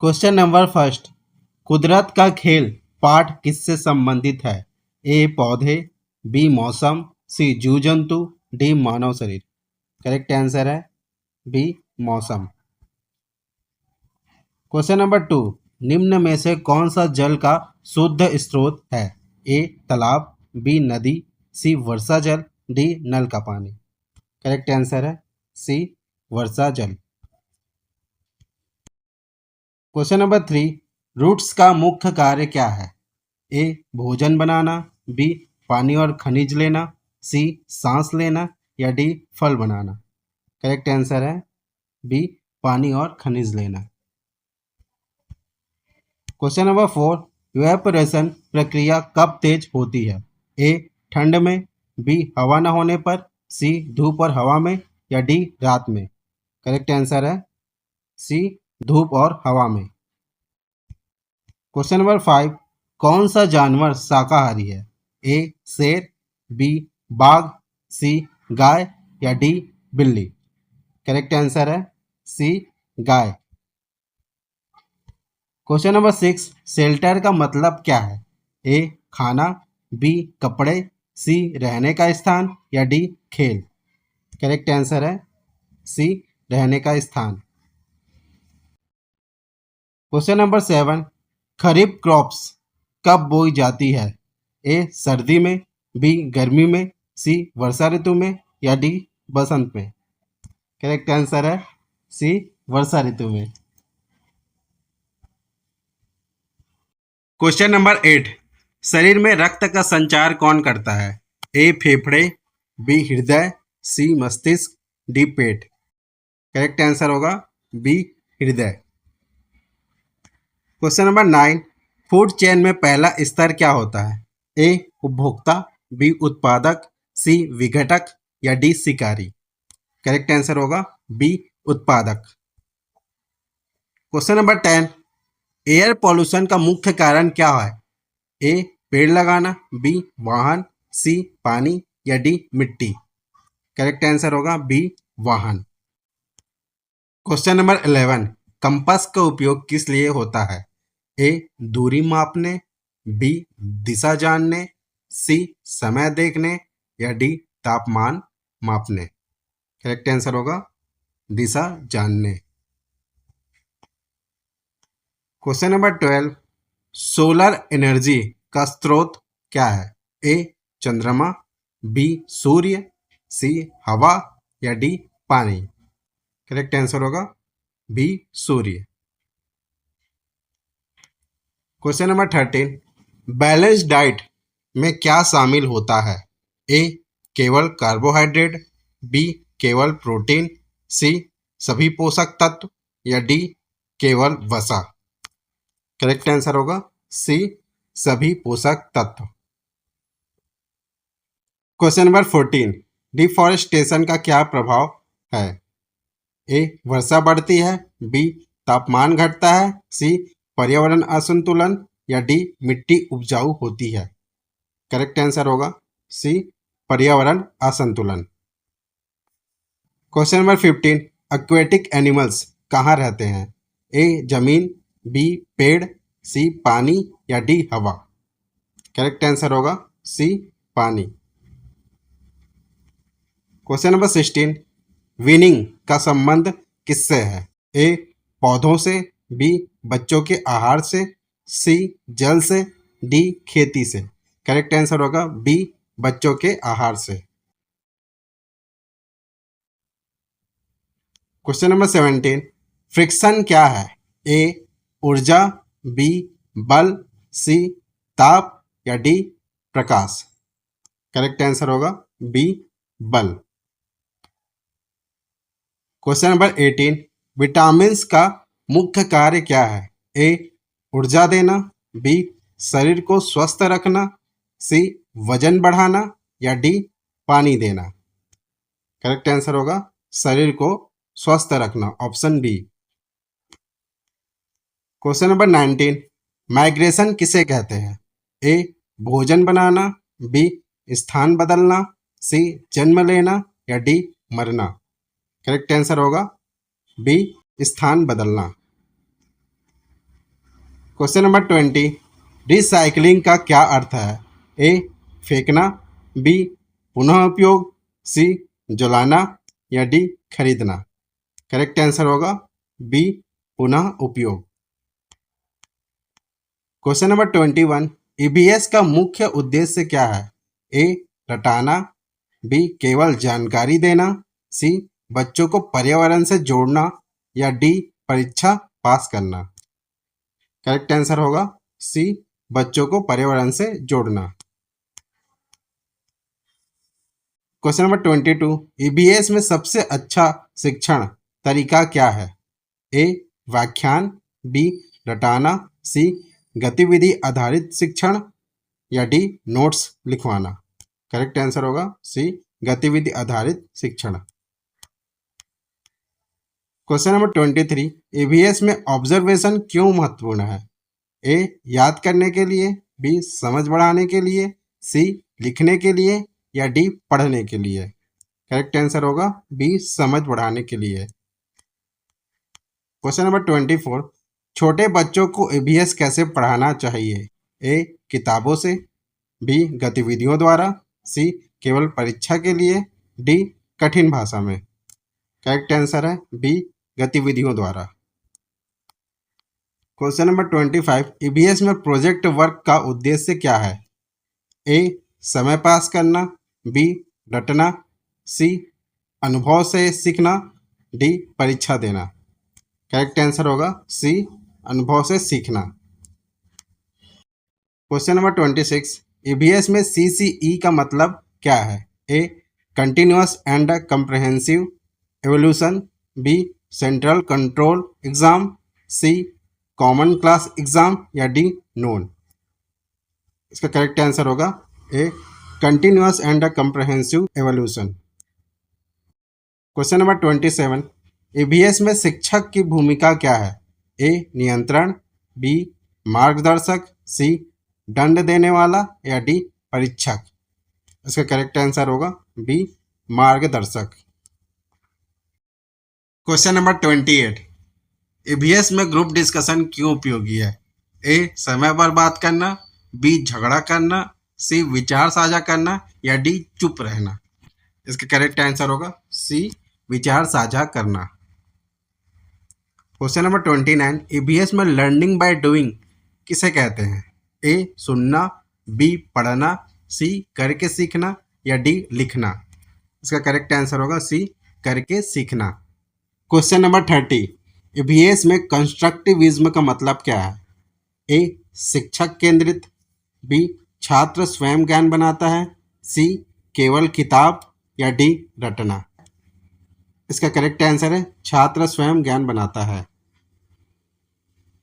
Question number first, कुदरत का खेल पाठ किससे संबंधित है? ए पौधे, बी मौसम, सी जीव जंतु, डी मानव शरीर। करेक्ट आंसर है बी मौसम। क्वेश्चन नंबर टू, निम्न में से कौन सा जल का शुद्ध स्रोत है? ए तालाब, बी नदी, सी वर्षा जल, डी नल का पानी। करेक्ट आंसर है सी वर्षा जल। क्वेश्चन नंबर थ्री, रूट्स का मुख्य कार्य क्या है? ए भोजन बनाना, बी पानी और खनिज लेना, सी सांस लेना, या डी फल बनाना। करेक्ट आंसर है बी पानी और खनिज लेना। क्वेश्चन नंबर फोर, इवेपोरेशन प्रक्रिया कब तेज होती है? ए ठंड में, बी हवा न होने पर, सी धूप और हवा में, या डी रात में। करेक्ट आंसर है सी धूप और हवा में। क्वेश्चन नंबर फाइव, कौन सा जानवर शाकाहारी है? ए शेर, बी बाघ, सी गाय, या डी बिल्ली। करेक्ट आंसर है सी गाय। क्वेश्चन नंबर सिक्स, शेल्टर का मतलब क्या है? ए खाना, बी कपड़े, सी रहने का स्थान, या डी खेल। करेक्ट आंसर है सी रहने का स्थान। क्वेश्चन नंबर सेवन, खरीफ क्रॉप्स कब बोई जाती है? ए सर्दी में, बी गर्मी में, सी वर्षा ऋतु में, या डी बसंत में। करेक्ट आंसर है सी वर्षा ऋतु में। क्वेश्चन नंबर एट, शरीर में रक्त का संचार कौन करता है? ए फेफड़े, बी हृदय, सी मस्तिष्क, डी पेट। करेक्ट आंसर होगा बी हृदय। Question number nine, food chain में पहला स्तर क्या होता है? ए उपभोक्ता, बी उत्पादक, सी विघटक, या डी शिकारी। करेक्ट आंसर होगा बी उत्पादक। Question number ten, air pollution का मुख्य कारण क्या है? ए पेड़ लगाना, बी वाहन, सी पानी, या डी मिट्टी। करेक्ट आंसर होगा बी वाहन। क्वेश्चन नंबर 11, कंपास का उपयोग किस लिए होता है? ए दूरी मापने, बी दिशा जानने, सी समय देखने, या डी तापमान मापने। करेक्ट आंसर होगा दिशा जानने। क्वेश्चन नंबर 12, सोलर एनर्जी का स्रोत क्या है? ए चंद्रमा, बी सूर्य, सी हवा, या डी पानी। करेक्ट आंसर होगा बी सूर्य। क्वेश्चन नंबर 13, बैलेंस डाइट में क्या शामिल होता है? ए केवल कार्बोहाइड्रेट, बी केवल प्रोटीन, सी सभी पोषक तत्व, या डी केवल वसा। करेक्ट आंसर होगा सी सभी पोषक तत्व। क्वेश्चन नंबर 14, डिफॉरेस्टेशन का क्या प्रभाव है? ए वर्षा बढ़ती है, बी तापमान घटता है, सी पर्यावरण असंतुलन, या डी मिट्टी उपजाऊ होती है। करेक्ट आंसर होगा सी पर्यावरण असंतुलन। क्वेश्चन नंबर 15, एक्वेटिक एनिमल्स कहाँ रहते हैं? ए जमीन, बी पेड़, सी पानी, या डी हवा। करेक्ट आंसर होगा सी पानी। क्वेश्चन नंबर 16, विनिंग का संबंध किससे है? ए पौधों से, बी बच्चों के आहार से, सी जल से, डी खेती से। करेक्ट आंसर होगा बी बच्चों के आहार से। क्वेश्चन नंबर 17, फ्रिक्शन क्या है? ए ऊर्जा, बी बल, सी ताप, या डी प्रकाश। करेक्ट आंसर होगा बी बल। क्वेश्चन नंबर 18, विटामिन्स का मुख्य कार्य क्या है? ए ऊर्जा देना, बी शरीर को स्वस्थ रखना, सी वजन बढ़ाना, या डी पानी देना। करेक्ट आंसर होगा शरीर को स्वस्थ रखना, option B. Question number 19, migration किसे कहते हैं? ए भोजन बनाना, बी स्थान बदलना, सी जन्म लेना, या डी मरना। करेक्ट आंसर होगा बी स्थान बदलना। क्वेश्चन नंबर 20, रिसाइकलिंग का क्या अर्थ है? ए फेंकना, बी पुनः उपयोग, सी जलाना या डी खरीदना। करेक्ट आंसर होगा बी पुनः उपयोग। क्वेश्चन नंबर 21, ईबीएस का मुख्य उद्देश्य क्या है? ए रटाना, बी केवल जानकारी देना, सी बच्चों को पर्यावरण से जोड़ना या डी परीक्षा पास करना। करेक्ट आंसर होगा सी बच्चों को पर्यावरण से जोड़ना। क्वेश्चन नंबर 22, ईबीएस में सबसे अच्छा शिक्षण तरीका क्या है? ए व्याख्यान, बी रटाना, सी गतिविधि आधारित शिक्षण या डी नोट्स लिखवाना। करेक्ट आंसर होगा सी गतिविधि आधारित शिक्षण। क्वेश्चन नंबर 23, ईबीएस में ऑब्जर्वेशन क्यों महत्वपूर्ण है? ए याद करने के लिए, बी समझ बढ़ाने के लिए, सी लिखने के लिए या डी पढ़ने के लिए। करेक्ट आंसर होगा बी समझ बढ़ाने के लिए। क्वेश्चन नंबर 24, छोटे बच्चों को ईबीएस कैसे पढ़ाना चाहिए? ए किताबों से, बी गतिविधियों द्वारा, सी केवल परीक्षा के लिए, डी कठिन भाषा में। करेक्ट आंसर है बी गतिविधियों द्वारा। क्वेश्चन नंबर 25, ईबीएस में प्रोजेक्ट वर्क का उद्देश्य क्या है? ए समय पास करना, बी रटना, सी अनुभव से सीखना, डी परीक्षा देना। करेक्ट आंसर होगा सी अनुभव से सीखना। क्वेश्चन नंबर 26, ईबीएस में सीसीई का मतलब क्या है? A continuous and comprehensive evolution, B central control exam, C common class exam या डी नोन। इसका करेक्ट आंसर होगा A continuous and comprehensive evolution. Question number 27, EBS में शिक्षक की भूमिका क्या है? ए नियंत्रण, बी मार्गदर्शक, सी दंड देने वाला या डी परीक्षक। इसका करेक्ट आंसर होगा बी मार्गदर्शक। क्वेश्चन नंबर 28, ईबीएस में ग्रुप डिस्कशन क्यों उपयोगी है? ए समय बर्बाद करना, बी झगड़ा करना, सी विचार साझा करना या डी चुप रहना। इसका करेक्ट आंसर होगा सी विचार साझा करना। क्वेश्चन नंबर 29, ईबीएस में लर्निंग बाय डूइंग किसे कहते हैं? ए सुनना, बी पढ़ना, सी करके सीखना या डी लिखना। इसका करेक्ट आंसर होगा सी करके सीखना। क्वेश्चन नंबर 30, ईबीएस में कंस्ट्रक्टिविज्म का मतलब क्या है? ए शिक्षक केंद्रित, बी छात्र स्वयं ज्ञान बनाता है, सी केवल किताब या डी रटना। इसका करेक्ट आंसर है छात्र स्वयं ज्ञान बनाता है।